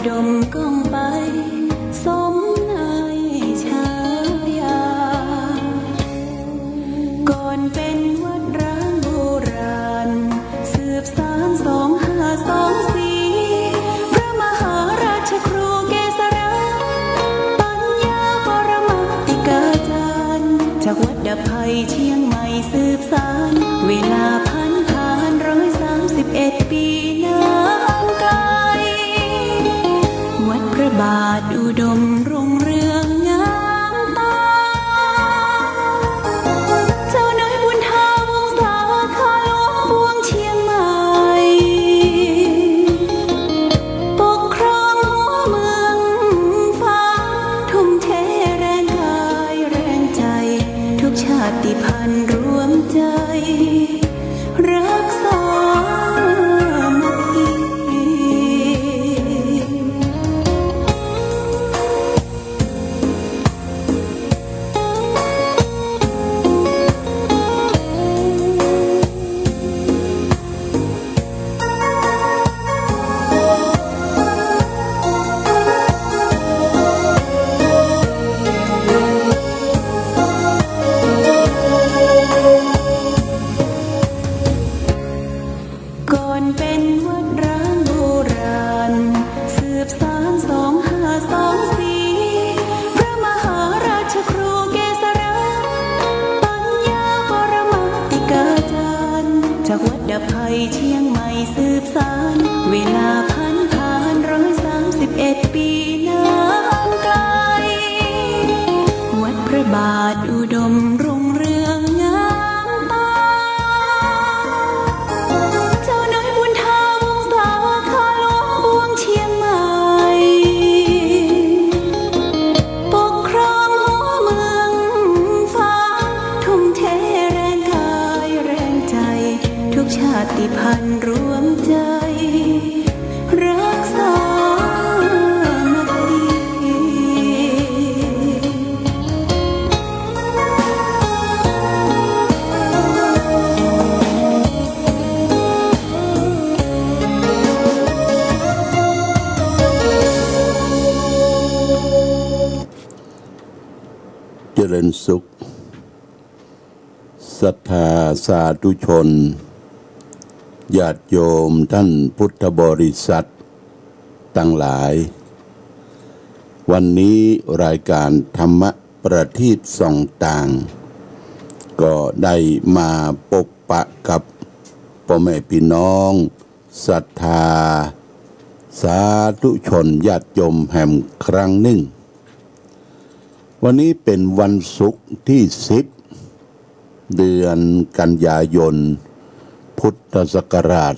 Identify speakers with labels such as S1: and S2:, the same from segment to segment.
S1: ดมก้องไปสมนายชายาก่อนเป็นวัดร้างโบราณสืบสาน2524พระมหาราชครูเกษราปัญญาปรมาติกาจารย์จากวัดดาภัยเชียงใหม่สืบสานเวลาผ่าน131 ปีนานไกลวัดพระบาทอุดมรุ่งเรืองงามตาเจ้าน้อยบุญธาวงศาข้าหลวงปวงเชียงใหม่ปกครองหัวเมืองฟ้าทุ่มเทแรงกายแรงใจทุกชาติพันธุ์รวมใจรักษาก่อนเป็นวัดร้างโบราณสืบสาน2524พระมหาราชครูเกษราปัญญาปรมาติกาจารย์จากวัดดาภัยเชียงใหม่สืบสานเวลาผ่าน131 ปีนานไกลวัดพระบาทอุดมรุ่งเรืองงามตาเจ้าน้อยบุญธาวงศาข้าหลวงปวงเชียงใหม่ปกครองหัวเมืองฟ้าทุ่มเทแรงกายแรงใจทุกชาติพันธุ์รวมใจรักษามัคคี
S2: เจริญสุขศรัทธาสาธุชนญาติโยมท่านพุทธบริษัททั้งหลายวันนี้รายการธรรมะประทีปส่องต่างก็ได้มาพบปะกับพ่อแม่พี่น้องศรัทธาสาธุชนญาติโยมแห่งครั้งหนึ่งวันนี้เป็นวันศุกร์ที่10เดือนกันยายนพุทธศักราช2564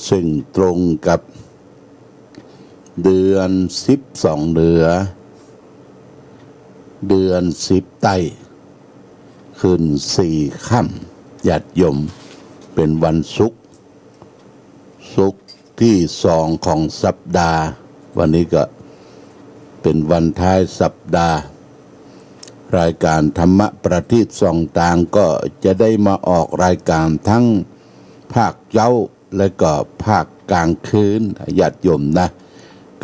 S2: ซึ่งตรงกับเดือน12เหนือเดือน10ใต้ขึ้น4ค่ำญาติโยมเป็นวันศุกร์ที่2ของสัปดาห์วันนี้ก็เป็นวันท้ายสัปดาห์รายการธรรมะประทีปส่องต่างก็จะได้มาออกรายการทั้งภาคเช้าและก็ภาคกลางคืนญาติโยมนะ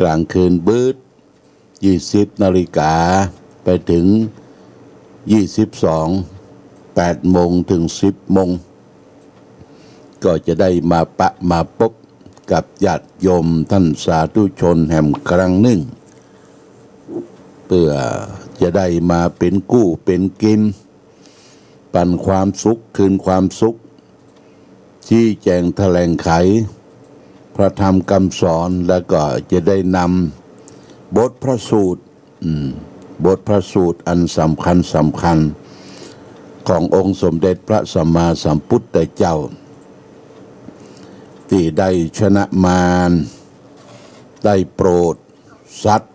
S2: กลางคืนบืด20 นาฬิกาไปถึง22 8 โมงถึง 10 โมงก็จะได้มาพบกับญาติโยมท่านสาธุชนแห่งครั้งหนึ่งเพื่อจะได้มาเป็นกู้เป็นกินปันความสุขคืนความสุขชี้แจงแถลงไขพระธรรมคำสอนแล้วก็จะได้นำบทพระสูตรอันสำคัญขององค์สมเด็จพระสัมมาสัมพุทธเจ้าที่ได้ชนะมารได้โปรดสัตว์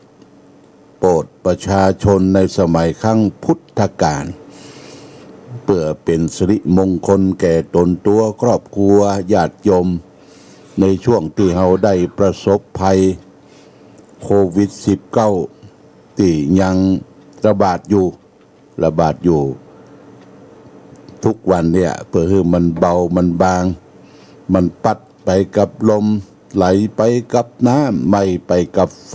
S2: โปรดประชาชนในสมัยครั้งพุทธกาลเพื่อเป็นสิริมงคลแก่ตนตัวครอบครัวญาติโยมในช่วงที่เราได้ประสบภัยโควิด -19 ที่ยังระบาดอยู่ทุกวันเนี่ยเพื่อให้มันเบามันบาง มันปัดไปกับลมไหลไปกับน้ำไม่ไปกับไฟ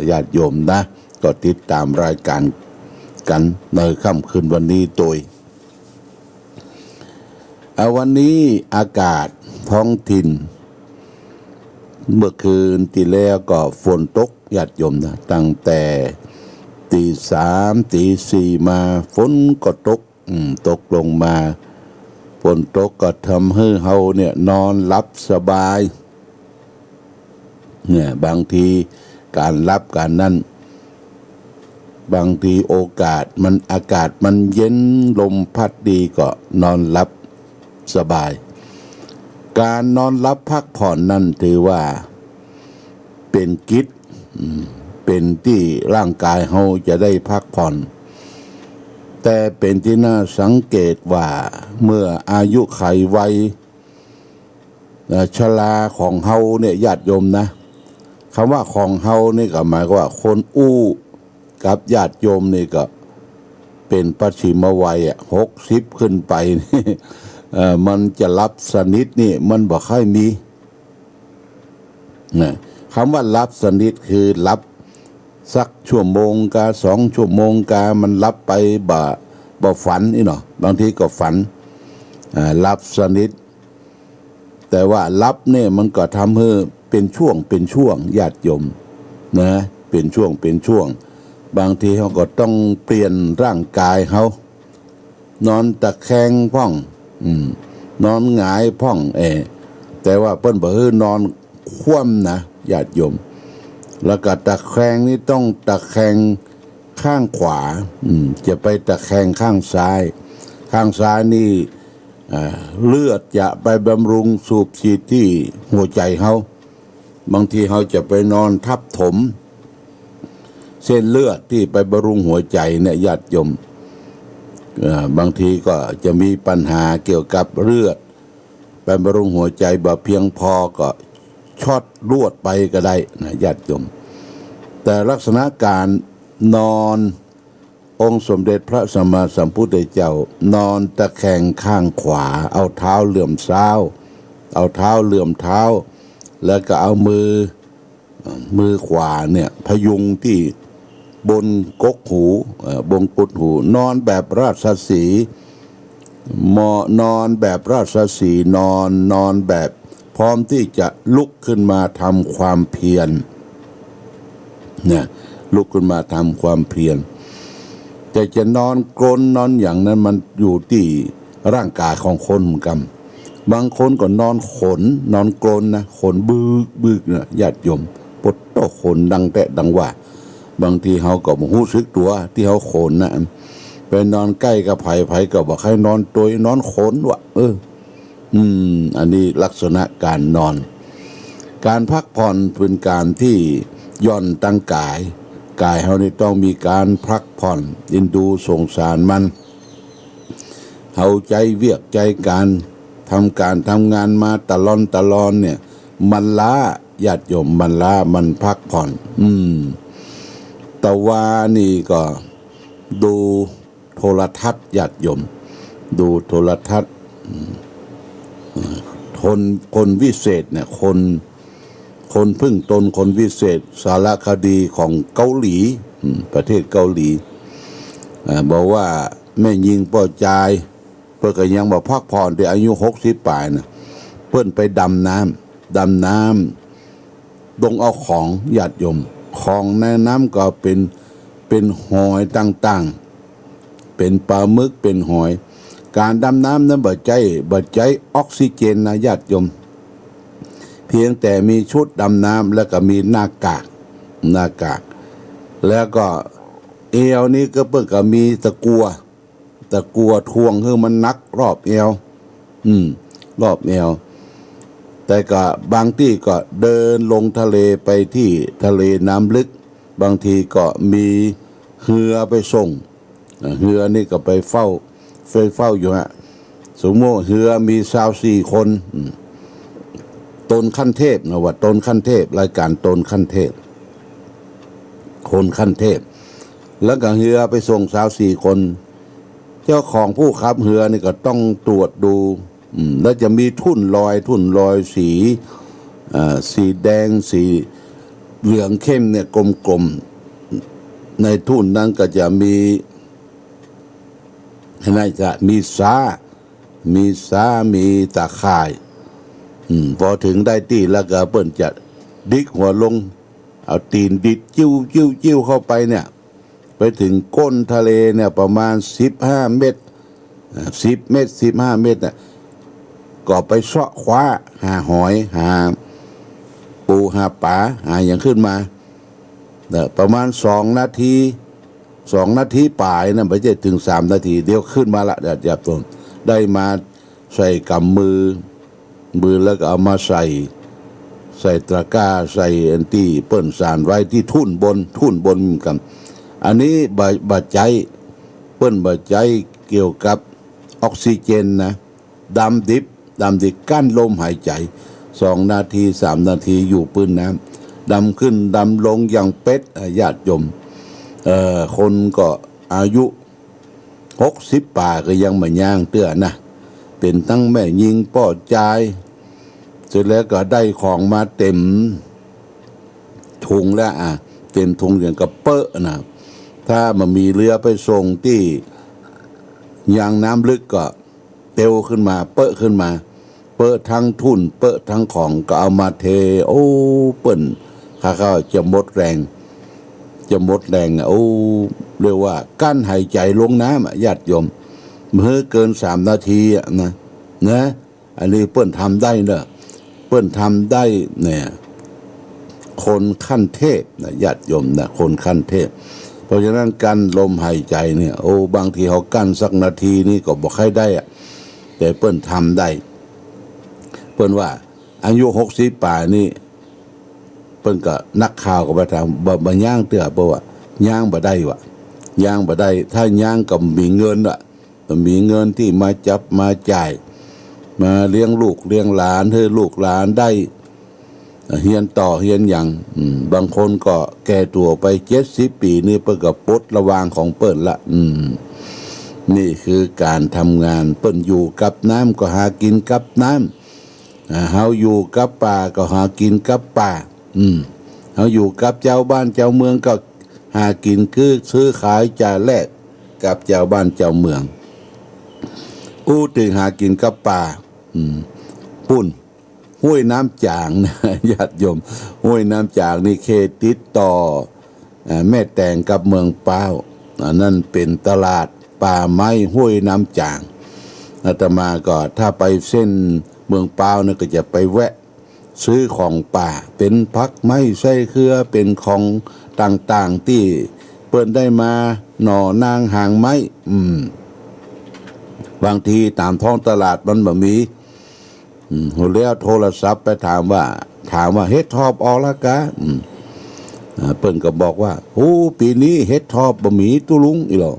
S2: ญาติโยมนะก็ติดตามรายการกันในค่ำคืนวันนี้โดยวันนี้อากาศท้องถิ่นเมื่อคืนที่แล้วก็ฝนตกญาติโยมนะตั้งแต่ตีสามตีสี่มาฝนก็ตกตกลงมาฝนตกก็ทำให้เฮาเนี่ยนอนหลับสบายเนี่ยบางทีการรับการนั่นบางทีโอกาสมันอากาศมันเย็นลมพัดดีก็นอนหลับสบายการนอนหลับพักผ่อนนั่นถือว่าเป็นกิจเป็นที่ร่างกายเฮาจะได้พักผ่อนแต่เป็นที่น่าสังเกตว่าเมื่ออายุไขวัยชราของเฮาเนี่ยญาติโยมนะคำว่าของเฮานี่ก็หมายว่าคนอู้กับญาติโยมนี่ก็เป็นปัจฉิมวัย60ขึ้นไปนี่มันจะรับสนิทนี่มันบ่ค่อยมีนะคำว่ารับสนิทคือรับสักชั่วโมงกา2 ชั่วโมงกามันรับไปบ่ฝันนี่เนาะบางทีก็ฝันรับสนิทแต่ว่ารับเนี่ยมันก็ทำให้เป็นช่วงญาติโยมนะเป็นช่วงบางทีเขาก็ต้องเปลี่ยนร่างกายเขานอนตะแคงพ่องนอนหงายพ่องแต่ว่าเปิ้นบ่ฮื้อนอนคว่ำนะญาติโยมแล้วก็ตะแคงนี่ต้องตะแคงข้างขวาจะไปตะแคงข้างซ้ายนี่เลือดจะไปบำรุงสูบฉีดที่หัวใจเขาบางทีเขาจะไปนอนทับถมเส้นเลือดที่ไปบำรุงหัวใจเนี่ยญาติโยมบางทีก็จะมีปัญหาเกี่ยวกับเลือดไปบำรุงหัวใจบ่เพียงพอก็ช็อตลวดไปก็ได้นะญาติโยมแต่ลักษณะการนอนองค์สมเด็จพระสัมมาสัมพุทธเจ้านอนตะแคงข้างขวาเอาเท้าเหลื่อมเท้าเอาเท้าเหลื่อมเท้าแล้วก็เอามือขวาเนี่ยพยุงที่บนกกหูบนกุดหูนอนแบบราชสีห์นอนแบบราชสีห์นอนแบบพร้อมที่จะลุกขึ้นมาทำความเพียรเนี่ยลุกขึ้นมาทำความเพียรแต่จะนอนกรนนอนอย่างนั้นมันอยู่ที่ร่างกายของคนเหมือนกันบางคนก็นอนขนนอนกรนนะขนบึกนะญาติโยมปดโตขนดังแต่ดังว่าบางทีเขาก็รู้สึกตัวที่เขาขนนะไปนอนใกล้กับไผ่ก็บอกให้นอนตัวนอนขนวะอันนี้ลักษณะการนอนการพักผ่อนเป็นการที่ย่อนตั้งกายเขานี่ต้องมีการพักผ่อนอินดูสงสารมันเอาใจเวียกใจการทำงานมาตลอดเนี่ยมันล้าญาติโยมมันล้ามันพักผ่อนแต่ว่านี่ก็ดูโทรทัศน์ญาติโยมดูโทรทัศน์คนวิเศษเนี่ยคนพึ่งตนคนวิเศษสารคดีของเกาหลีประเทศเกาหลีบอกว่าแม่ยิงป้อจายเพื่อก็ยังบอกพักผ่อนแต่อายุ60 ปลายนะเพื่อนไปดำน้ำลงเอาของญาติโยมของในน้ำก็เป็นหอยต่างๆเป็นปลาหมึกเป็นหอยการดำน้ำนั้นบ่ใจออกซิเจนนะญาติโยมเพียงแต่มีชุดดำน้ำแล้วก็มีหน้ากากแล้วก็เอวนี่ก็เพิ่งก็มีตะกัวทวงคือมันนักรอบเอวรอบเอวแต่ก็บางที่ก็เดินลงทะเลไปที่ทะเลน้ำลึกบางทีก็มีเรือไปส่งเรือนี่ก็ไปเฝ้าอยู่ฮะสมมติเรือมี24 คนตนขั้นเทพนะว่าตนขั้นเทพรายการตนขั้นเทพคนขั้นเทพแล้วก็เรือไปส่ง24 คนเจ้าของผู้ขับเรือนี่ก็ต้องตรวจดู แล้วจะมีทุ่นลอยสีแดงสีเหลืองเข้มเนี่ยกลมๆในทุ่นนั้นก็จะมีมีตาข่ายพอถึงได้ที่แล้วก็เปิ้นจะดิกหัวลงเอาตีนดิดจิ้วเข้าไปเนี่ยไปถึงก้นทะเลเนี่ยประมาณ15 เมตร10 เมตร15 เมตรน่ะก็ไปเสาะคว้าหาหอยหาปูหาปลาหาอย่างขึ้นมาประมาณ2 นาทีป่ายนะไม่ใช่ถึง3 นาทีเดี๋ยวขึ้นมาละจับตัวได้มาใส่กำมือแล้วก็เอามาใส่ตะกร้าใส่อันที่เปิ้นสานไว้ที่ทุ่นบนกันอันนี้บาใจเปิ้นบาใจเกี่ยวกับออกซิเจนนะดำดิบกั้นลมหายใจ2 นาที3 นาทีอยู่ปื้นน้ำดำขึ้นดำลงอย่างเป็ดญาติโยมคนก็อายุ60 ป่าก็ยังไม่ย่างเตื้อนะเป็นตั้งแม่ยิงป้อใจเสร็จแล้วก็ได้ของมาเต็มถุงแล้วเต็มถุงอย่างกับเปอะนะถ้ามันมีเรือไปส่งที่ยางน้ำลึกก็เตียวขึ้นมาเปอะขึ้นมาเปอะทั้งทุ่นเปอะทั้งของก็เอามาเทโอ้เปิ้นข้าจะหมดแรงเรียกว่ากั้นหายใจลงน้ำญาติโยมเมื่อเกิน3 นาทีนะอันนี้เปิ้นทำได้เนอะเปิ้นทำได้เนี่ยคนขั้นเทพนะญาติโยมนะคนขั้นเทพเพราะฉะนั้นกั้นลมหายใจเนี่ยบางทีเขากั้นสักนาทีนี่ก็บ่ค่อยได้แต่เปิ้นทำได้เปิ้นว่าอายุ60 ป่านี่เปิ้นก็นักข่าวก็ไปถามบ่ย่างเตื้อบ่ว่าย่างบ่ได้ถ้าย่างก็มีเงินมีเงินที่มาจับมาจ่ายมาเลี้ยงลูกเลี้ยงหลานให้ลูกหลานได้เฮียนต่อเฮียนอย่างบางคนก็แก่ตัวไป70 ปีนี่เปิ้นก็ปลดระวางของเปิ้นละนี่คือการทำงานเปิ้นอยู่กับน้ำก็หากินกับน้ำเฮาอยู่กับป่าก็หากินกับป่าเฮาอยู่กับเจ้าบ้านเจ้าเมืองก็หากินคือซื้อขายจ่ายแลกกับเจ้าบ้านเจ้าเมืองถึงหากินกับป่าปุ่นห้วยน้ำจางนะญาติโยมห้วยน้ำจางนี่เขตติดต่อแม่แตงกับเมืองป้าวนั่นเป็นตลาดป่าไม้ห้วยน้ำจางอาตมาก็ถ้าไปเส้นเมืองป้าวนี่ก็จะไปแวะซื้อของป่าเป็นพักไม้ไส้เครือเป็นของต่างๆที่เปิ้นได้มาหน่อนางหางไม้บางทีตามท้องตลาดมันบ่มีแล้วโทรศัพท์ไปถามว่าเฮ็ดทอบออกละกะเปิ้นก็บอกว่าปีนี้เฮ็ดทอบบ่มีตุลุงอีหรอก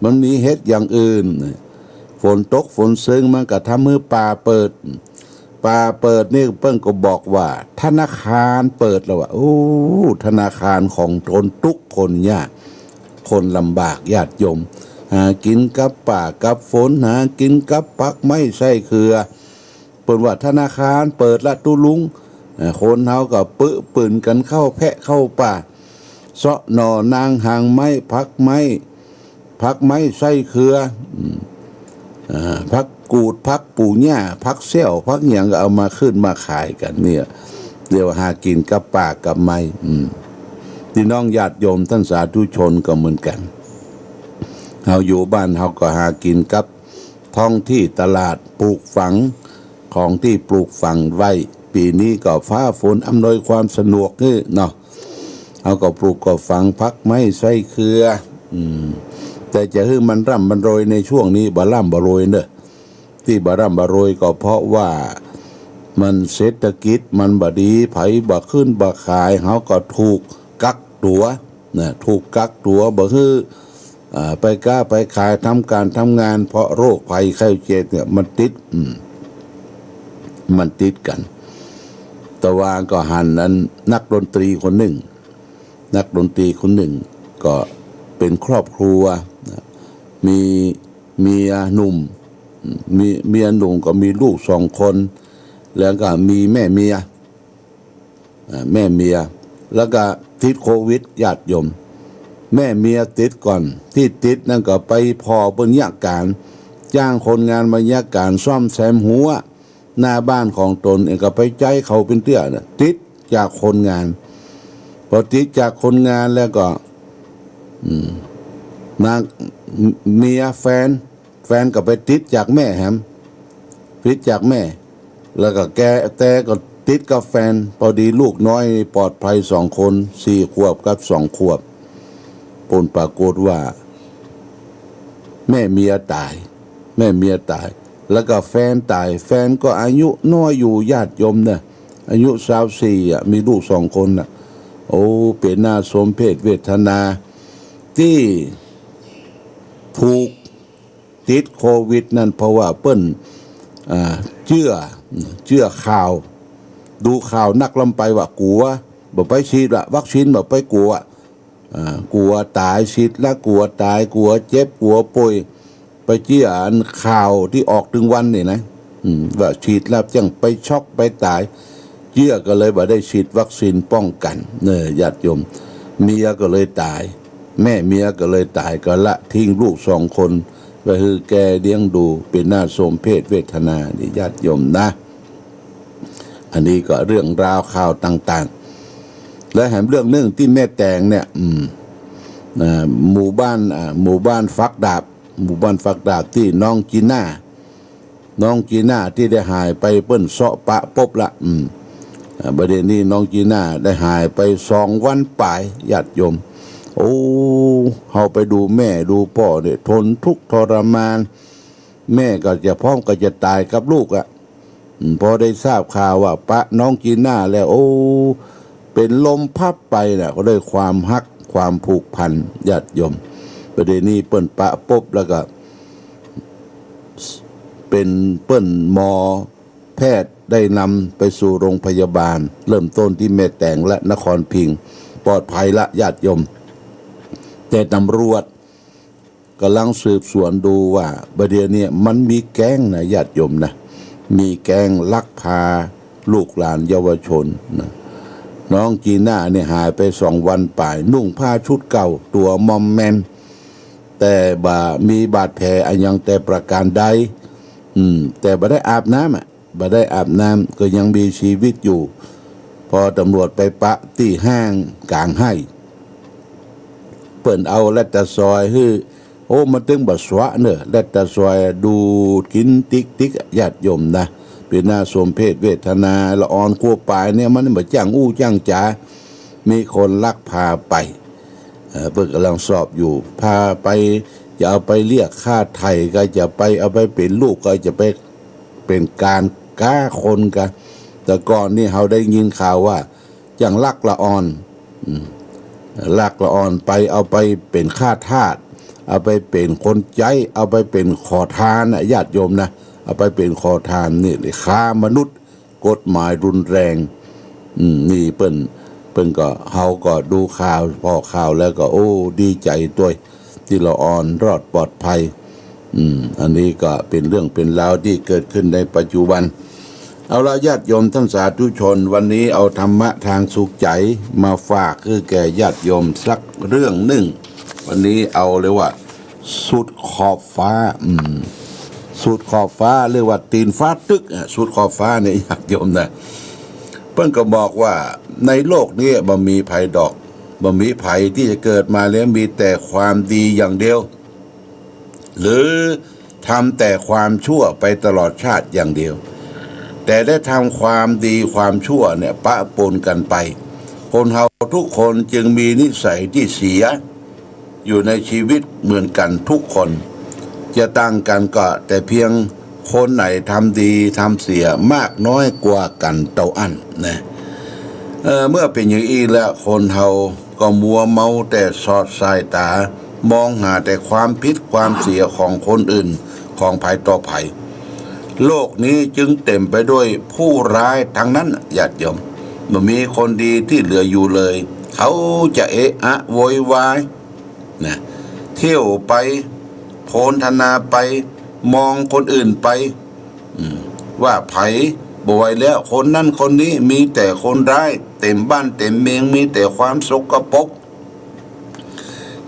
S2: มันมีเฮ็ดอย่างอื่นฝนตกฝนซึ้งมันก็ทำมือป่าเปิดนี่เปิ้นก็บอกว่าธนาคารเปิดแล้วธนาคารของคนทุกคนยากคนลำบากญาติโยมหากินกับป่ากับฝนหากินกับปักไม้ไส้เครือเปิ้นว่าธนาคารเปิดละตุลุงคนเฮาก็ปืนกันเข้าแพะเข้าป่าเสาะหน่อนางหางไม้พักไม้ไส้เครือพักกูดพักปูหญ้าพักเซี่ยวพักหยังก็เอามาขึ้นมาขายกันเนี่ยเรียกว่าหากินกับป่ากับไม้พี่น้องญาติโยมท่านสาธุชนก็เหมือนกันเฮาอยู่บ้านเฮาก็หากินกับท้องที่ตลาดปลูกฝังของที่ปลูกฝังไว้ปีนี้ก็ฟ้าฝนอำนวยความสะดวกนี่เนาะเฮาก็ปลูกก็ฝังพักไม้ไส้เครือแต่จะให้มันร่ำมันโรยในช่วงนี้บ่ร่ำบ่โรยเนอะที่บ่ร่ำบ่โรยก็เพราะว่ามันเศรษฐกิจมันบ่ดีไผบ่ขึ้นบ่ขายเฮาก็ถูกกักตัวถูกกักตัวบ่ฮือไปกล้าไปขายทำการทำงานเพราะโรคภัยไข้เจ็บเนี่ยมันติดกันแต่ว่าก็หันนั้นนักดนตรีคนหนึ่งก็เป็นครอบครัวมีเมียหนุ่ม มีเมียหนุ่มก็มีลูก2 คน แล้วก็มีแม่เมียแล้วก็ติดโควิดญาติโยมแม่เมียติดก่อนที่ติดนั่นก็ไปพอเปิ้นยากการจ้างคนงานมายากการซ่อมแซมหัวหน้าบ้านของตนเองก็ไปใจเขาเป็นเตี้ยน่ะติดจากคนงานพอติดจากคนงานแล้วก็มาเมียแฟนก็ไปติดจากแม่แฮมติดจากแม่ แล้วก็แต่ก็ติดกับแฟนพอดีลูกน้อยปลอดภัย2 คน4 ขวบกับ2 ขวบผลปรากฏว่าแม่เมียตายแล้วก็แฟนตายแฟนก็อายุน้อยอยู่ญาติโยมเนี่ยอายุ24มีลูก2 คนน่ะโอ้เป็นน่าสมเพชเวทนาที่ถูกติดโควิดนั่นเพราะว่าเปิ้นเชื่อข่าวดูข่าวนักลำไปว่ากลัวบ่ไปฉีดวัคซีนบ่ไปกลัวตายฉีดแล้วกลัวตายกลัวเจ็บกลัวป่วยไปเชื่อข่าวที่ออกถึงวันนี่นะว่าฉีดแล้วจังไปช็อกไปตายเชื่อก็เลยบ่ได้ฉีดวัคซีนป้องกันญาติโยมเมียก็เลยตายแม่เมียก็เลยตายก็ละทิ้งลูก2 คนก็คือแกเลี้ยงดูเป็นน่าสมเพชเวทนานี่ญาติโยมนะอันนี้ก็เรื่องราวข่าวต่างๆและแถมเรื่องนึงที่แม่แตงเนี่ยหมู่บ้านฟักดาบที่น้องจีน่าที่ได้หายไปเปิ้นเสาะปะปบละประเด็นนี้น้องจีน่าได้หายไป2 วันปลายญาติโยมโอ้เฮาไปดูแม่ดูพ่อเนี่ยทนทุกข์ทรมานแม่ก็จะพร้อมก็จะตายกับลูกพอได้ทราบข่าวว่าปะน้องจีน่าแล้วโอ้เป็นลมพับไปน่ะก็ได้ความฮักความผูกพันญาติโยมประเด็นนี้เปิ้นปะปบแล้วก็เป็นเปิ้นหมอแพทย์ได้นำไปสู่โรงพยาบาลเริ่มต้นที่แม่แตงและนครพิงค์ปลอดภัยละญาติโยมแต่ตำรวจกำลังสืบสวนดูว่าประเดี๋ยวนี้มันมีแก๊งนะญาติโยมนะมีแก๊งลักพาลูกหลานเยาวชนนะน้องจีน่าเนี่ยหายไป2 วันป่ายนุ่งผ้าชุดเก่าตัวมอมแมมแต่มีบาดแผลยังแต่ประการใดแต่บ่ได้อาบน้ำก็ยังมีชีวิตอยู่พอตำรวจไปปะที่ห้างกลางให้เปิ่นเอาแลตตาซอยโอ้มันตึงบัดสวะเนอะแลตตาซอยดูกินติ๊กญาติโยมนะเป็นน่าสมเพชเวทนาละอ่อนขั้วปลายเนี่ยมันบ่จ้างจ้างจ๋ามีคนลักพาไปเพิ่นกำลังสอบอยู่พาไปจะเอาไปเรียกค่าไถ่ก็จะไปเอาไปเป็นลูกก็จะไปเป็นการก้าคนกันแต่ก่อนนี่เฮาได้ยินข่าวว่าจังลักละอ่อนไปเอาไปเป็นข้าทาสเอาไปเป็นคนใจเอาไปเป็นขอทานญาติโยมนะเอาไปเป็นขอทานนี่ค้ามนุษย์กฎหมายรุนแรงนี่เปิ้นก็เฮาก็ดูข่าวพอข่าวแล้วก็โอ้ดีใจด้วยที่ละอ่อนรอดปลอดภัยอันนี้ก็เป็นเรื่องเป็นราวที่เกิดขึ้นในปัจจุบันเอาละญาติโยมท่านสาธุชนวันนี้เอาธรรมะทางสุขใจมาฝากคือแก่ญาติโยมสักเรื่องหนึ่งวันนี้เอาเลยว่าสุดขอบฟ้าสุดขอบฟ้าเรียกว่าตีนฟ้าตึกสุดขอบฟ้าเนี่ยญาติโยมนะเพิ่นก็บอกว่าในโลกนี้บ่มีภัยดอกบ่มีภัยที่จะเกิดมาแล้วมีแต่ความดีอย่างเดียวหรือทำแต่ความชั่วไปตลอดชาติอย่างเดียวแต่ได้ทำความดีความชั่วเนี่ยปะปนกันไปคนเฮาทุกคนจึงมีนิสัยที่เสียอยู่ในชีวิตเหมือนกันทุกคนจะต่างกันก็แต่เพียงคนไหนทำดีทำเสียมากน้อยกว่ากันเท่าอันนะเมื่อเป็นอย่างนี้แล้วคนเฮาก็มัวเมาแต่สอดสายตามองหาแต่ความผิดความเสียของคนอื่นของภัยต่อภัยโลกนี้จึงเต็มไปด้วยผู้ร้ายทั้งนั้นญาติโยมไม่มีคนดีที่เหลืออยู่เลยเขาจะเอะอะโวยวายนะเที่ยวไปโพลธนาไป มองคนอื่นไปว่าไผบ่อยแล้วคนนั่นคนนี้มีแต่คนร้ายเต็มบ้านเต็มเมืองมีแต่ความสกปรก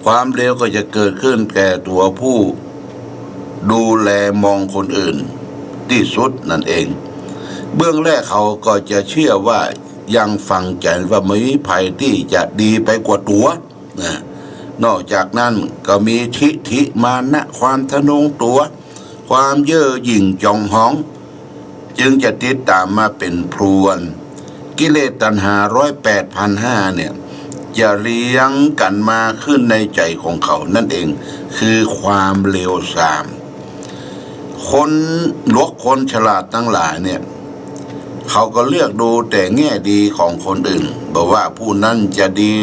S2: ความเลวก็จะเกิดขึ้นแก่ตัวผู้ดูแลมองคนอื่นที่สุดนั่นเองเบื้องแรกเขาก็จะเชื่อว่ายังฟังใจว่าไม่มีภัยที่จะดีไปกว่าตัวนะนอกจากนั้นก็มีทิฐิมานะความทะนงตัวความเย่อหยิ่งจองหองจึงจะติดตามมาเป็นพรวนกิเลสตัณหา108,500เนี่ยจะเลี้ยงกันมาขึ้นในใจของเขานั่นเองคือความเลวทรามคนลวกคนฉลาดทั้งหลายเนี่ยเขาก็เลือกดูแต่แง่ดีของคนอื่นบอกว่าผู้นั้นจะดี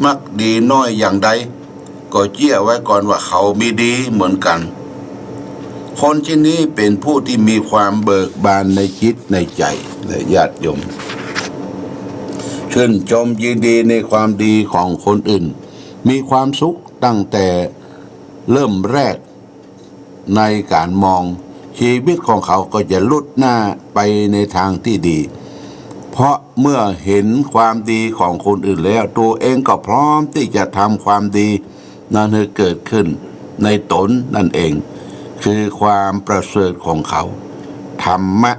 S2: มักดีน้อยอย่างใดก็เชื่อไว้ก่อนว่าเขามีดีเหมือนกันคนที่นี้เป็นผู้ที่มีความเบิกบานในจิตในใจและญาติโยมชื่นชมยินดีในความดีของคนอื่นมีความสุขตั้งแต่เริ่มแรกในการมองชีวิตของเขาก็จะลุดหน้าไปในทางที่ดีเพราะเมื่อเห็นความดีของคนอื่นแล้วตัวเองก็พร้อมที่จะทำความดีนั้นให้เกิดขึ้นในตนนั่นเองคือความประเสริฐของเขาธรรมะ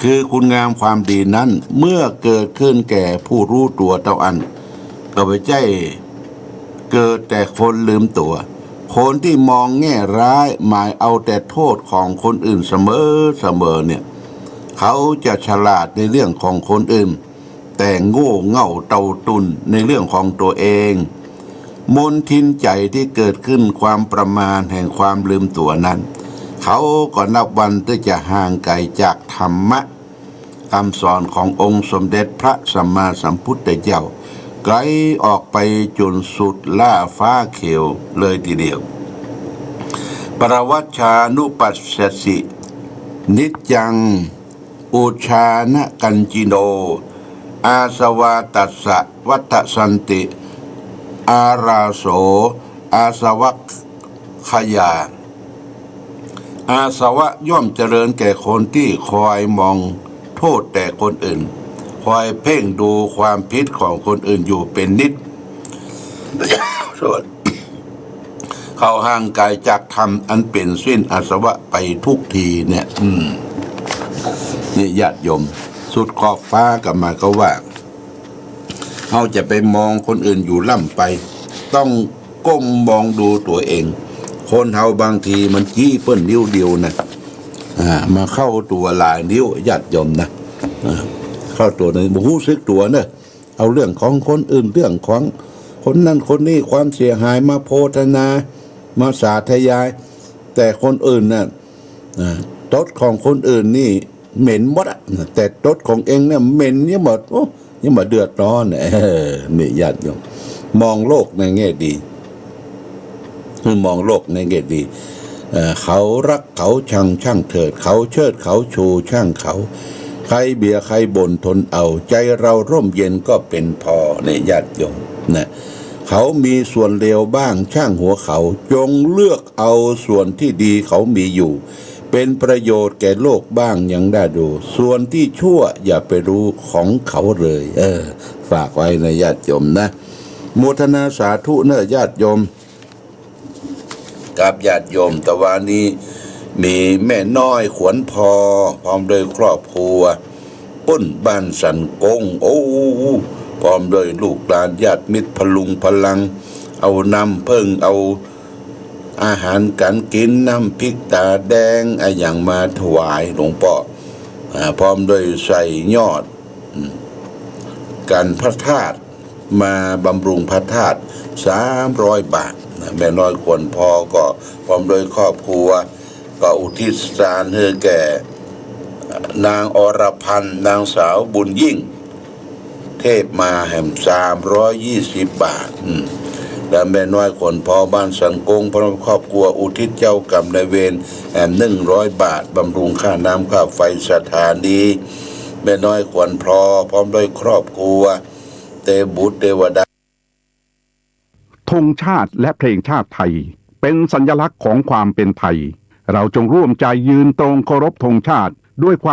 S2: คือคุณงามความดีนั้นเมื่อเกิดขึ้นแก่ผู้รู้ตัวเท่าอันก็ไม่ใช่เกิดแต่คนลืมตัวคนที่มองแง่ร้ายหมายเอาแต่โทษของคนอื่นเสมอเนี่ยเขาจะฉลาดในเรื่องของคนอื่นแต่โง่เง่าเต่าตุนในเรื่องของตัวเองมนทินใจที่เกิดขึ้นความประมาทแห่งความลืมตัวนั้นเขาก็นับวันที่จะห่างไกลจากธรรมะคำสอนขององค์สมเด็จพระสัมมาสัมพุทธเจ้าไกลออกไปจนสุดล่าฟ้าเขียวเลยทีเดียวปรวัชชานุปัสสสินิจจังอุชานะกัญจิโนอาสวาตัสสะวัฏสันติอาราโสอาสวัคขยาอาสวะย่อมเจริญแก่คนที่คอยมองโทษแต่คนอื่นคอยเพ่งดูความผิดของคนอื่นอยู่เป็นนิด เขาห่างไกลจากธรรมอันเป็นสิ้นอาสวะไปทุกทีเนี่ยนี่ญาติโยมสุดขอบฟ้ากับมาก็ว่าเขาจะไปมองคนอื่นอยู่ล่ำไปต้องก้มมองดูตัวเองคนเฮาบางทีมันจี้เปิ้นนิ้วเดียวนะมาเข้าตัวหลายนิ้วญาติโยมนะเข้าตัวในบ่รู้สึกตัวเนอะเอาเรื่องของคนอื่นเรื่องของคนนั้นคนนี้ความเสียหายมาโพธนามาสาธยายแต่คนอื่นน่ะตดของคนอื่นนี่เหม็นหมดแต่ตดของเองเนี่ยเหม็นเนี่ยหมดโอ้ยังมาเดือดร้อนนี่ญาติโยมมองโลกในแง่ดีมองโลกในแง่ดีเขารักเขาชังช่างเถิดเขาเชิดเขาชูช่างเขาใครเบียใครบ่นทนเอาใจเราร่มเย็นก็เป็นพอในญาติโยมนะเขามีส่วนเลวบ้างช่างหัวเขาจงเลือกเอาส่วนที่ดีเขามีอยู่เป็นประโยชน์แก่โลกบ้างยังได้ดูส่วนที่ชั่วอย่าไปรู้ของเขาเลยฝากไว้ในญาติโยมนะโมทนาสาธุเนอะญาติโยมกับญาติโยมตะวันนี้มีแม่น้อยขวนพอพร้อมโดยครอบครัวปุ้นบ้านสันกงโอ้พร้อมโดยลูกหลานญาติมิตรพลุงพลังเอาน้ำเพิ่งเอาอาหารการกินน้ำพริกตาแดงอย่างมาถวายหลวงพ่อพร้อมโดยใส่ยอดการพระธาตุมาบำรุงพระธาตุ300 บาทแม่น้อยควรพอก็พร้อมโดยครอบครัวก็อุทิศทานให้แก่นางอรพันธ์นางสาวบุญยิ่งเทพมาแห่ม320 บาทและแม่น้อยควรพอบ้านสันกงพร้อมครอบครัวอุทิศเจ้ากรรมนายเวรแห่ม100 บาทบำรุงค่าน้ำค่าไฟสถานีแม่น้อยควรพอพร้อมโดยครอบครัวเทพบุตรเทวดา
S3: ธงชาติและเพลงชาติไทยเป็นสัญลักษณ์ของความเป็นไทย เราจงร่วมใจยืนตรงเคารพธงชาติด้วยความ